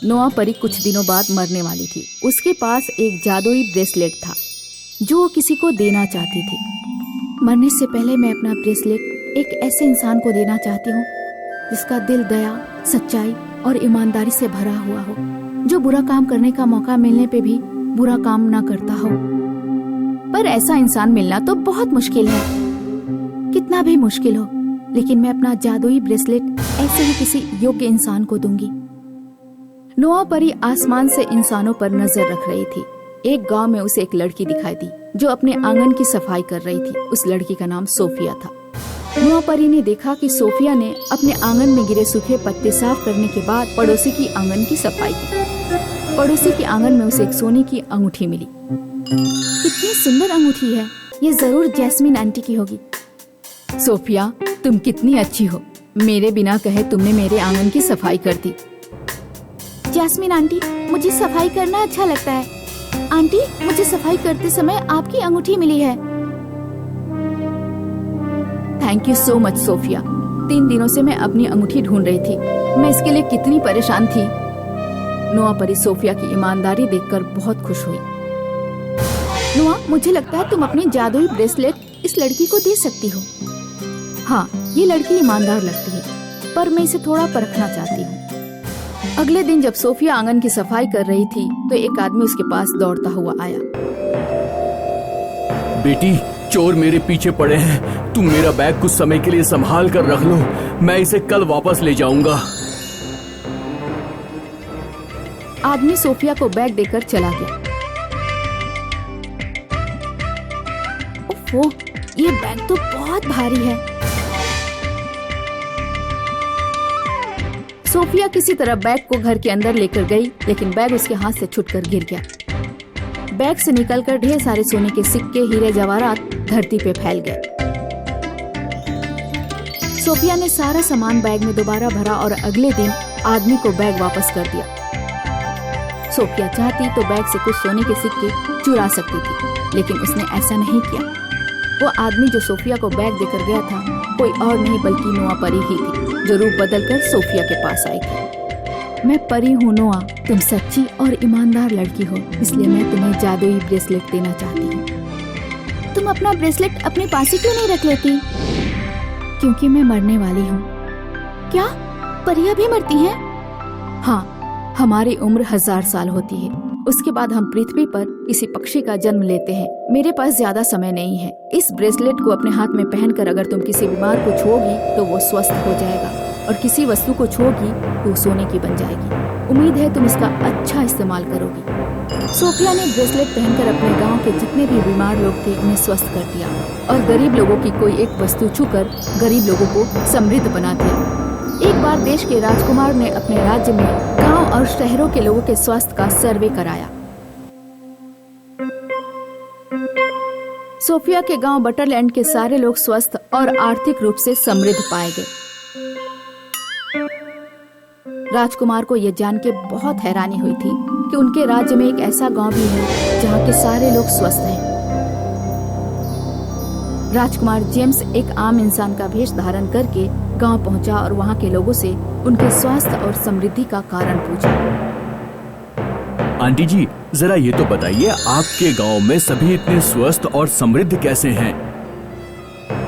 नोआ परी कुछ दिनों बाद मरने वाली थी। उसके पास एक जादुई ब्रेसलेट था जो वो किसी को देना चाहती थी। मरने से पहले मैं अपना ब्रेसलेट एक ऐसे इंसान को देना चाहती हूँ जिसका दिल दया, सच्चाई और ईमानदारी से भरा हुआ हो, जो बुरा काम करने का मौका मिलने पे भी बुरा काम ना करता हो। पर ऐसा इंसान मिलना तो बहुत मुश्किल है, कितना भी मुश्किल हो, लेकिन मैं अपना जादुई ब्रेसलेट ऐसे ही किसी योग्य इंसान को दूंगी। नोआ परी आसमान से इंसानों पर नजर रख रही थी। एक गांव में उसे एक लड़की दिखाई दी जो अपने आंगन की सफाई कर रही थी। उस लड़की का नाम सोफिया था। नोआ परी ने देखा कि सोफिया ने अपने आंगन में गिरे सूखे पत्ते साफ करने के बाद पड़ोसी की आंगन की सफाई की। पड़ोसी के आंगन में उसे एक सोने की अंगूठी मिली। कितनी सुंदर अंगूठी है, ये जरूर जैस्मिन आंटी की होगी। सोफिया, तुम कितनी अच्छी हो, मेरे बिना कहे तुमने मेरे आंगन की सफाई कर दी। जैस्मिन आंटी, मुझे सफाई करना अच्छा लगता है। आंटी, मुझे सफाई करते समय आपकी अंगूठी मिली है। Thank you so much Sofia. 3 दिनों से मैं अपनी अंगूठी ढूंढ रही थी। मैं इसके लिए कितनी परेशान थी। नोआ परी सोफिया की ईमानदारी देखकर बहुत खुश हुई। नोआ, मुझे लगता है तुम अपनी जादुई ब्रेसलेट इस लड़की को दे सकती हो। हाँ, ये लड़की ईमानदार लगती है, पर मैं इसे थोड़ा परखना चाहती हूँ। अगले दिन जब सोफिया आंगन की सफाई कर रही थी तो एक आदमी उसके पास दौड़ता हुआ आया। बेटी, चोर मेरे पीछे पड़े हैं। तुम मेरा बैग कुछ समय के लिए संभाल कर रख लो, मैं इसे कल वापस ले जाऊंगा। आदमी सोफिया को बैग देकर चला गया। ओफो, ये बैग तो बहुत भारी है। सोफिया किसी तरह बैग को घर के अंदर लेकर गई, लेकिन बैग उसके हाथ से छूटकर गिर गया। बैग से निकलकर ढेर सारे सोने के सिक्के, हीरे जवाहरात धरती पे फैल गए। सोफिया ने सारा सामान बैग में दोबारा भरा और अगले दिन आदमी को बैग वापस कर दिया। सोफिया चाहती तो बैग से कुछ सोने के सिक्के चुरा सकती थी, लेकिन उसने ऐसा नहीं किया। वो आदमी जो सोफिया को बैग देकर गया था कोई और नहीं बल्कि नोआ परी ही थी, जो रूप बदलकर सोफिया के पास आई थी। मैं परी हूँ नोआ, तुम सच्ची और ईमानदार लड़की हो, इसलिए मैं तुम्हें जादुई ब्रेसलेट देना चाहती हूँ। तुम अपना ब्रेसलेट अपने पास ही क्यों नहीं रख लेती? क्योंकि मैं मरने वाली हूँ। क्या परियां भी मरती हैं? हाँ, हमारी उम्र 1000 साल होती है। उसके बाद हम पृथ्वी पर किसी पक्षी का जन्म लेते हैं। मेरे पास ज्यादा समय नहीं है। इस ब्रेसलेट को अपने हाथ में पहनकर अगर तुम किसी बीमार को छूओगी तो वो स्वस्थ हो जाएगा, और किसी वस्तु को छूओगी तो वो सोने की बन जाएगी। उम्मीद है तुम इसका अच्छा इस्तेमाल करोगी। सोफिया ने ब्रेसलेट पहनकर अपने गांव के जितने भी बीमार लोग थे उन्हें स्वस्थ कर दिया, और गरीब लोगों की कोई एक वस्तु छूकर गरीब लोगों को समृद्ध बना दिया। एक बार देश के राजकुमार ने अपने राज्य में गांव और शहरों के लोगों के स्वास्थ्य का सर्वे कराया। सोफिया के गांव बटरलैंड के सारे लोग स्वस्थ और आर्थिक रूप से समृद्ध पाए गए। राजकुमार को यह जान के बहुत हैरानी हुई थी कि उनके राज्य में एक ऐसा गांव भी है जहां के सारे लोग स्वस्थ हैं। राजकुमार जेम्स एक आम इंसान का वेश धारण करके गांव पहुंचा और वहां के लोगों से उनके स्वास्थ्य और समृद्धि का कारण पूछा। आंटी जी, जरा ये तो बताइए, आपके गांव में सभी इतने स्वस्थ और समृद्ध कैसे हैं?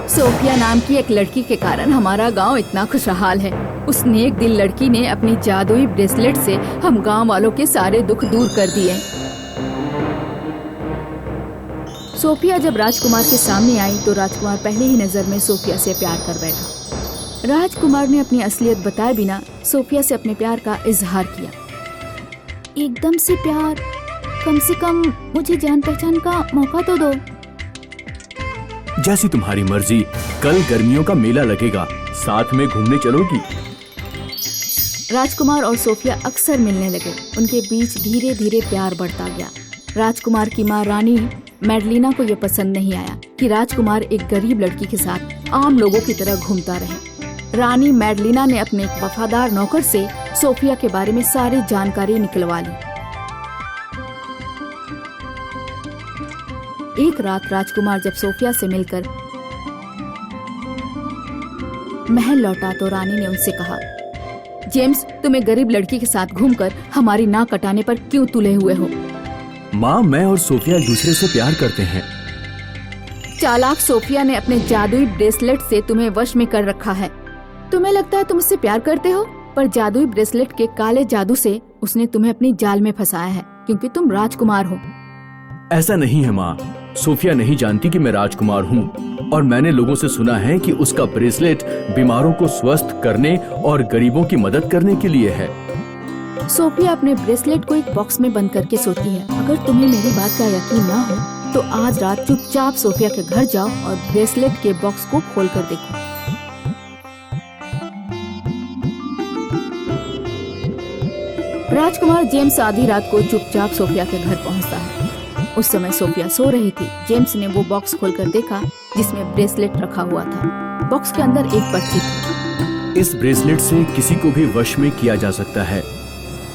सोफिया नाम की एक लड़की के कारण हमारा गांव इतना खुशहाल है। उस नेक दिल लड़की ने अपनी जादुई ब्रेसलेट से हम गांव वालों के सारे दुख दूर कर दिए। सोफिया जब राजकुमार के सामने आई तो राजकुमार पहले ही नजर में सोफिया से प्यार कर बैठा। राजकुमार ने अपनी असलियत बताए बिना सोफिया से अपने प्यार का इजहार किया। एकदम से प्यार? कम से कम मुझे जान पहचान का मौका तो दो। जैसी तुम्हारी मर्जी। कल गर्मियों का मेला लगेगा, साथ में घूमने चलोगी? राजकुमार और सोफिया अक्सर मिलने लगे। उनके बीच धीरे धीरे प्यार बढ़ता गया। राजकुमार की माँ रानी मैडलिना को यह पसंद नहीं आया कि राजकुमार एक गरीब लड़की के साथ आम लोगों की तरह घूमता रहे। रानी मैडलिना ने अपने एक वफादार नौकर से सोफिया के बारे में सारी जानकारी निकलवा ली। एक रात राजकुमार जब सोफिया से मिलकर महल लौटा तो रानी ने उनसे कहा, जेम्स, तुम एक गरीब लड़की के साथ घूमकर हमारी नाक कटाने पर क्यों तुले हुए हो? माँ, मैं और सोफिया एक दूसरे से प्यार करते हैं। चालाक सोफिया ने अपने जादुई ब्रेसलेट से तुम्हें वश में कर रखा है। तुम्हें लगता है तुम उससे प्यार करते हो, पर जादुई ब्रेसलेट के काले जादू से उसने तुम्हें अपनी जाल में फंसाया है, क्योंकि तुम राजकुमार हो। ऐसा नहीं है माँ, सोफिया नहीं जानती कि मैं राजकुमार हूँ, और मैंने लोगों से सुना है कि उसका ब्रेसलेट बीमारों को स्वस्थ करने और गरीबों की मदद करने के लिए है। सोफिया अपने ब्रेसलेट को एक बॉक्स में बंद करके सोती है। अगर तुम्हें मेरी बात का यकीन ना हो तो आज रात चुपचाप सोफिया के घर जाओ और ब्रेसलेट के बॉक्स को खोल कर देखो। राजकुमार जेम्स आधी रात को चुपचाप सोफिया के घर पहुंचता है। उस समय सोफिया सो रही थी। जेम्स ने वो बॉक्स खोलकर देखा जिसमें ब्रेसलेट रखा हुआ था। बॉक्स के अंदर एक पर्ची थी। इस ब्रेसलेट से किसी को भी वश में किया जा सकता है।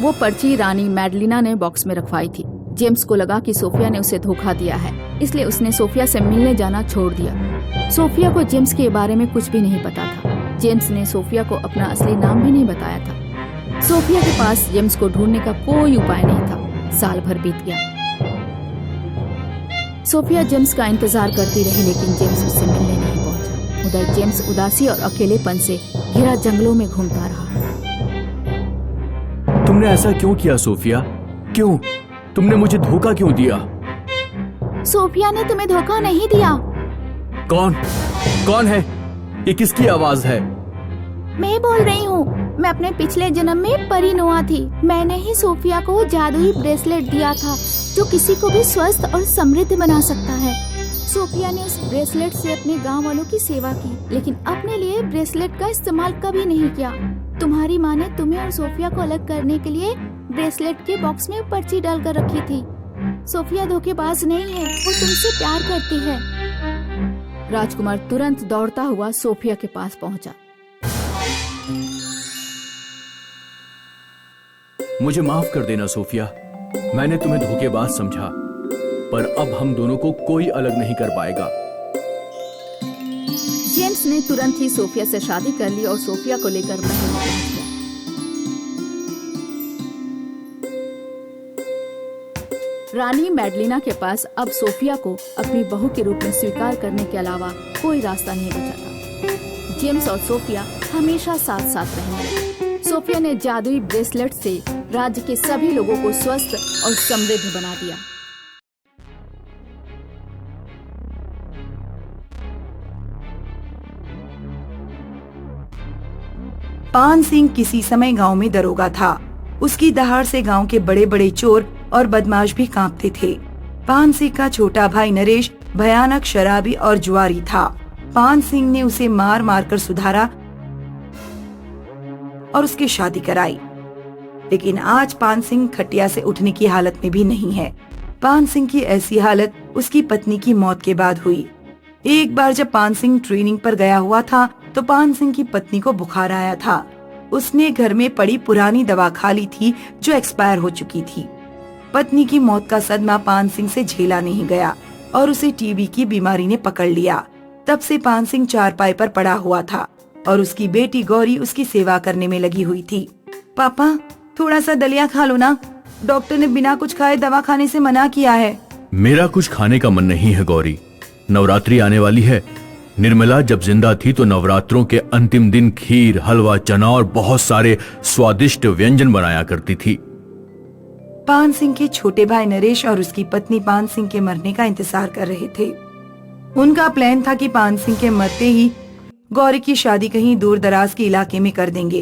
वो पर्ची रानी मैडलिना ने बॉक्स में रखवाई थी। जेम्स को लगा कि सोफिया ने उसे धोखा दिया है, इसलिए उसने सोफिया से मिलने जाना छोड़ दिया। सोफिया को जेम्स के बारे में कुछ भी नहीं पता था। जेम्स ने सोफिया को अपना असली नाम भी नहीं बताया था। सोफिया के पास जेम्स को ढूंढने का कोई उपाय नहीं था। साल भर बीत गया। सोफिया जेम्स का इंतजार करती रही, लेकिन जेम्स उससे मिलने नहीं पहुंचा। उधर जेम्स उदासी और अकेलेपन से घिरा जंगलों में घूमता रहा। तुमने ऐसा क्यों किया सोफिया? क्यों? तुमने मुझे धोखा क्यों दिया? सोफिया ने तुम्हें धोखा नहीं दिया। कौन है? ये किसकी आवाज है? मैं बोल रही हूँ। मैं अपने पिछले जन्म में परी नुआ थी। मैंने ही सोफिया को जादुई ब्रेसलेट दिया था जो किसी को भी स्वस्थ और समृद्ध बना सकता है। सोफिया ने उस ब्रेसलेट से अपने गांव वालों की सेवा की, लेकिन अपने लिए ब्रेसलेट का इस्तेमाल कभी नहीं किया। तुम्हारी माँ ने तुम्हें और सोफिया को अलग करने के लिए ब्रेसलेट के बॉक्स में पर्ची डालकर रखी थी। सोफिया धोखेबाज नहीं है, वो तुमसे प्यार करती है। राजकुमार तुरंत दौड़ता हुआ सोफिया के पास पहुंचा। मुझे माफ कर देना सोफिया, मैंने तुम्हें धोखेबाज समझा, पर अब हम दोनों को कोई अलग नहीं कर पाएगा। जेम्स ने तुरंत ही सोफिया से शादी कर ली और सोफिया को लेकर महल में पहुंच गया। रानी मैडलिना के पास अब सोफिया को अपनी बहू के रूप में स्वीकार करने के अलावा कोई रास्ता नहीं बचा था। जेम्स और सोफिया हमेशा साथ साथ रहने लगे। सोफिया ने जादुई ब्रेसलेट से राज्य के सभी लोगों को स्वस्थ और समृद्ध बना दिया। पान सिंह किसी समय गांव में दरोगा था। उसकी दहाड़ से गांव के बड़े बड़े चोर और बदमाश भी कांपते थे। पान सिंह का छोटा भाई नरेश भयानक शराबी और जुआरी था। पान सिंह ने उसे मार मार कर सुधारा और उसकी शादी कराई, लेकिन आज पान सिंह खटिया से उठने की हालत में भी नहीं है। पान सिंह की ऐसी हालत उसकी पत्नी की मौत के बाद हुई। एक बार जब पान सिंह ट्रेनिंग पर गया हुआ था तो पान सिंह की पत्नी को बुखार आया था। उसने घर में पड़ी पुरानी दवा खा ली थी जो एक्सपायर हो चुकी थी। पत्नी की मौत का सदमा पान सिंह से झेला नहीं गया और उसे टीबी की बीमारी ने पकड़ लिया। तब से पान सिंह चारपाई पर पड़ा हुआ था और उसकी बेटी गौरी उसकी सेवा करने में लगी हुई थी। पापा, थोड़ा सा दलिया खा लो ना, डॉक्टर ने बिना कुछ खाए दवा खाने से मना किया है। मेरा कुछ खाने का मन नहीं है गौरी, नवरात्रि आने वाली है। निर्मला जब जिंदा थी तो नवरात्रों के अंतिम दिन खीर, हलवा, चना और बहुत सारे स्वादिष्ट व्यंजन बनाया करती थी। पान सिंह के छोटे भाई नरेश और उसकी पत्नी पान सिंह के मरने का इंतजार कर रहे थे। उनका प्लान था कि पान सिंह के मरते ही गौरी की शादी कहीं दूर दराज के इलाके में कर देंगे।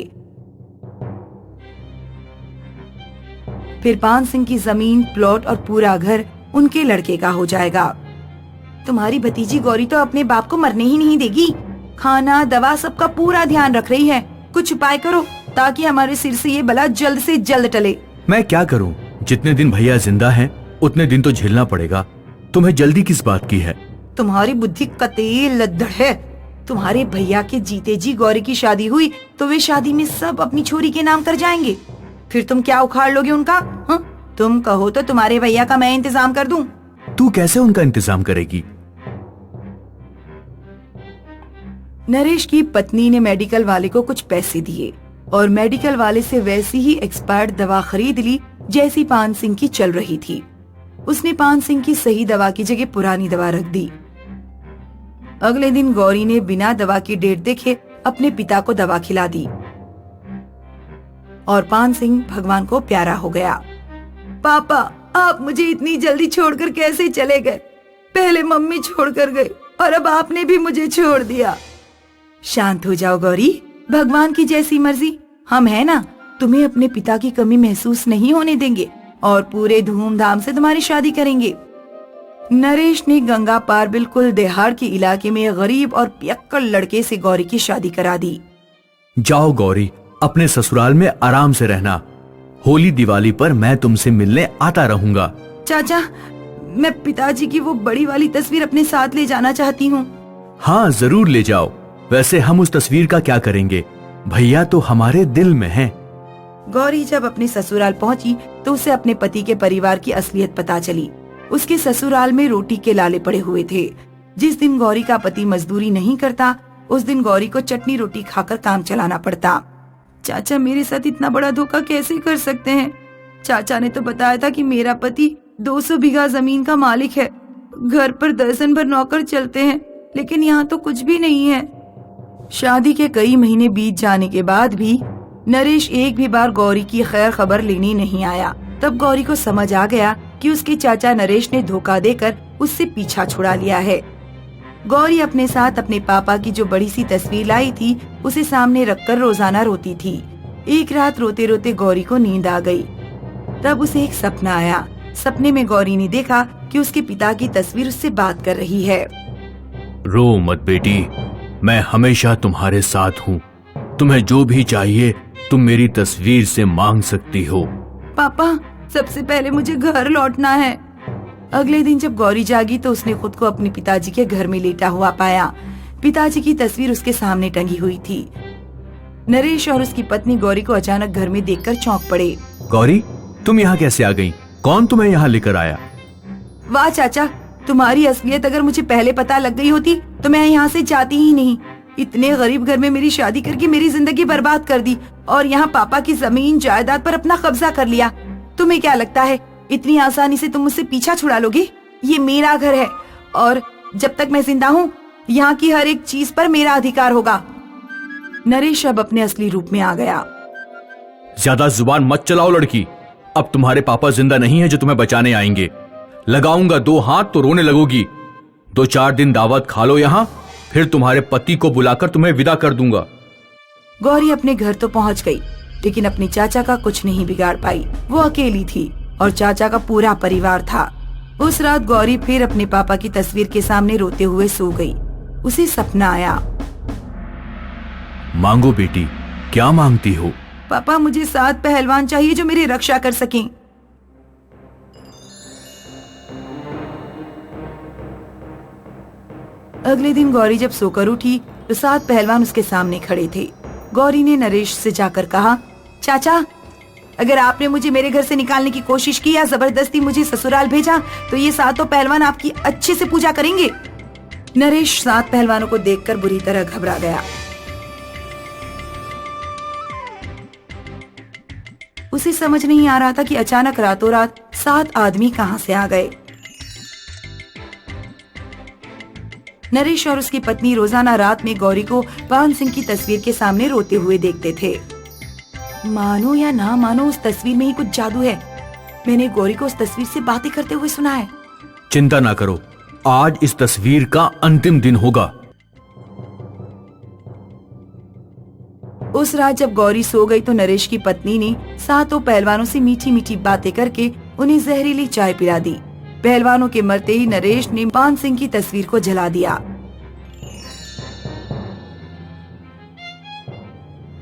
फिर पान सिंह की जमीन, प्लॉट और पूरा घर उनके लड़के का हो जाएगा। तुम्हारी भतीजी गौरी तो अपने बाप को मरने ही नहीं देगी। खाना, दवा सबका पूरा ध्यान रख रही है। कुछ उपाय करो ताकि हमारे सिर से ये बला जल्द से जल्द टले। मैं क्या करूं? जितने दिन भैया जिंदा हैं, उतने दिन तो झेलना पड़ेगा। तुम्हें जल्दी किस बात की है? तुम्हारी बुद्धि कतई लद्दड़ है। तुम्हारे भैया के जीते जी गौरी की शादी हुई तो वे शादी में सब अपनी छोरी के नाम कर जाएंगे। फिर तुम क्या उखाड़ लोगे उनका? तुम कहो तो तुम्हारे भैया का मैं इंतजाम कर दूं। तू कैसे उनका इंतजाम करेगी? नरेश की पत्नी ने मेडिकल वाले को कुछ पैसे दिए और मेडिकल वाले से वैसी ही एक्सपायर्ड दवा खरीद ली जैसी पान सिंह की चल रही थी। उसने पान सिंह की सही दवा की जगह पुरानी दवा रख दी। अगले दिन गौरी ने बिना दवा की डेट देखे अपने पिता को दवा खिला दी और पान सिंह भगवान को प्यारा हो गया। पापा, आप मुझे इतनी जल्दी छोड़कर कैसे चले गए? पहले मम्मी छोड़कर गई और अब आपने भी मुझे छोड़ दिया। शांत हो जाओ गौरी, भगवान की जैसी मर्जी। हम है ना, तुम्हें अपने पिता की कमी महसूस नहीं होने देंगे और पूरे धूमधाम से तुम्हारी शादी करेंगे। नरेश ने गंगा पार बिल्कुल देहाड़ के इलाके में गरीब और पियक्कड़ लड़के से गौरी की शादी करा दी। जाओ गौरी, अपने ससुराल में आराम से रहना। होली दिवाली पर मैं तुमसे मिलने आता रहूंगा। चाचा, मैं पिताजी की वो बड़ी वाली तस्वीर अपने साथ ले जाना चाहती हूँ। हाँ, जरूर ले जाओ। वैसे हम उस तस्वीर का क्या करेंगे? भैया तो हमारे दिल में हैं। गौरी जब अपने ससुराल पहुंची तो उसे अपने पति के परिवार की असलियत पता चली। उसके ससुराल में रोटी के लाले पड़े हुए थे। जिस दिन गौरी का पति मजदूरी नहीं करता, उस दिन गौरी को चटनी रोटी खाकर काम चलाना पड़ता। चाचा मेरे साथ इतना बड़ा धोखा कैसे कर सकते हैं? चाचा ने तो बताया था कि मेरा पति 200 बीघा जमीन का मालिक है, घर पर दर्जन भर नौकर चलते हैं, लेकिन यहाँ तो कुछ भी नहीं है। शादी के कई महीने बीत जाने के बाद भी नरेश एक भी बार गौरी की खैर खबर लेने नहीं आया। तब गौरी को समझ आ गया कि उसके चाचा नरेश ने धोखा देकर उससे पीछा छुड़ा लिया है। गौरी अपने साथ अपने पापा की जो बड़ी सी तस्वीर लाई थी उसे सामने रखकर रोजाना रोती थी। एक रात रोते रोते गौरी को नींद आ गई। तब उसे एक सपना आया। सपने में गौरी ने देखा कि उसके पिता की तस्वीर उससे बात कर रही है। रो मत बेटी, मैं हमेशा तुम्हारे साथ हूँ। तुम्हें जो भी चाहिए तुम मेरी तस्वीर से मांग सकती हो। पापा, सबसे पहले मुझे घर लौटना है। अगले दिन जब गौरी जागी तो उसने खुद को अपने पिताजी के घर में लेटा हुआ पाया। पिताजी की तस्वीर उसके सामने टंगी हुई थी। नरेश और उसकी पत्नी गौरी को अचानक घर में देखकर चौंक पड़े। गौरी, तुम यहाँ कैसे आ गई? कौन तुम्हें यहाँ लेकर आया? वाह चाचा, तुम्हारी असलियत अगर मुझे पहले पता लग गई होती तो मैं यहाँ से जाती ही नहीं। इतने गरीब घर में मेरी शादी करके मेरी जिंदगी बर्बाद कर दी और यहाँ पापा की जमीन जायदाद पर अपना कब्जा कर लिया। तुम्हें क्या लगता है इतनी आसानी से तुम मुझसे पीछा छुड़ा लोगे? ये मेरा घर है और जब तक मैं जिंदा हूँ यहाँ की हर एक चीज पर मेरा अधिकार होगा। नरेश अब अपने असली रूप में आ गया। ज्यादा जुबान मत चलाओ लड़की। अब तुम्हारे पापा जिंदा नहीं है जो तुम्हें बचाने आएंगे। लगाऊंगा 2 हाथ तो रोने लगोगी। 2-4 दिन दावत खा लो यहाँ, फिर तुम्हारे पति को बुलाकर तुम्हें विदा कर दूंगा। गौरी अपने घर तो पहुंच गई, लेकिन अपने चाचा का कुछ नहीं बिगाड़ पाई। वो अकेली थी और चाचा का पूरा परिवार था। उस रात गौरी फिर अपने पापा की तस्वीर के सामने रोते हुए सो गई। उसे सपना आया। मांगो बेटी, क्या मांगती हो? पापा, मुझे 7 पहलवान चाहिए जो मेरी रक्षा कर सकें। अगले दिन गौरी जब सोकर उठी तो 7 पहलवान उसके सामने खड़े थे। गौरी ने नरेश से जाकर कहा, चाचा, अगर आपने मुझे मेरे घर से निकालने की कोशिश की या जबरदस्ती मुझे ससुराल भेजा तो ये 7 पहलवान आपकी अच्छे से पूजा करेंगे। नरेश 7 पहलवानों को देखकर बुरी तरह घबरा गया। उसे समझ नहीं आ रहा था कि अचानक रातों रात 7 आदमी कहां से आ गए। नरेश और उसकी पत्नी रोजाना रात में गौरी को पान सिंह की तस्वीर के सामने रोते हुए देखते थे। मानो या ना मानो, उस तस्वीर में ही कुछ जादू है। मैंने गौरी को उस तस्वीर से बातें करते हुए सुना है। चिंता ना करो, आज इस तस्वीर का अंतिम दिन होगा। उस रात जब गौरी सो गई तो नरेश की पत्नी ने 7 पहलवानों से मीठी मीठी बातें करके उन्हें जहरीली चाय पिला दी। पहलवानों के मरते ही नरेश ने पान सिंह की तस्वीर को जला दिया।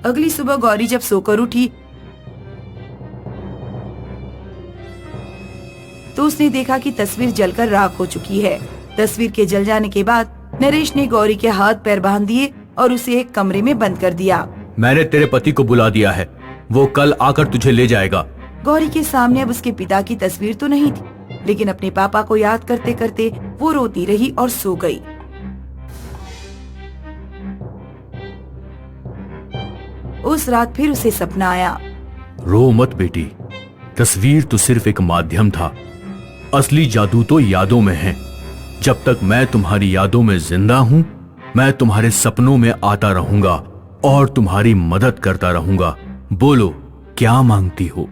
अगली सुबह गौरी जब सोकर उठी तो उसने देखा कि तस्वीर जलकर राख हो चुकी है। तस्वीर के जल जाने के बाद नरेश ने गौरी के हाथ पैर बांध दिए और उसे एक कमरे में बंद कर दिया। मैंने तेरे पति को बुला दिया है, वो कल आकर तुझे ले जाएगा। गौरी के सामने अब उसके पिता की तस्वीर तो नहीं थी, लेकिन अपने पापा को याद करते करते वो रोती रही और सो गई। उस रात फिर उसे सपना आया। रो मत बेटी, तस्वीर तो सिर्फ एक माध्यम था, असली जादू तो यादों में है। जब तक मैं तुम्हारी यादों में जिंदा हूं, मैं तुम्हारे सपनों में आता रहूंगा और तुम्हारी मदद करता रहूंगा। बोलो क्या मांगती हो?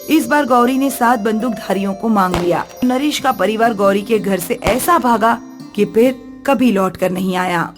इस बार गौरी ने 7 बंदूकधारियों को मांग लिया। नरेश का परिवार गौरी के घर से ऐसा भागा कि फिर कभी लौट कर नहीं आया।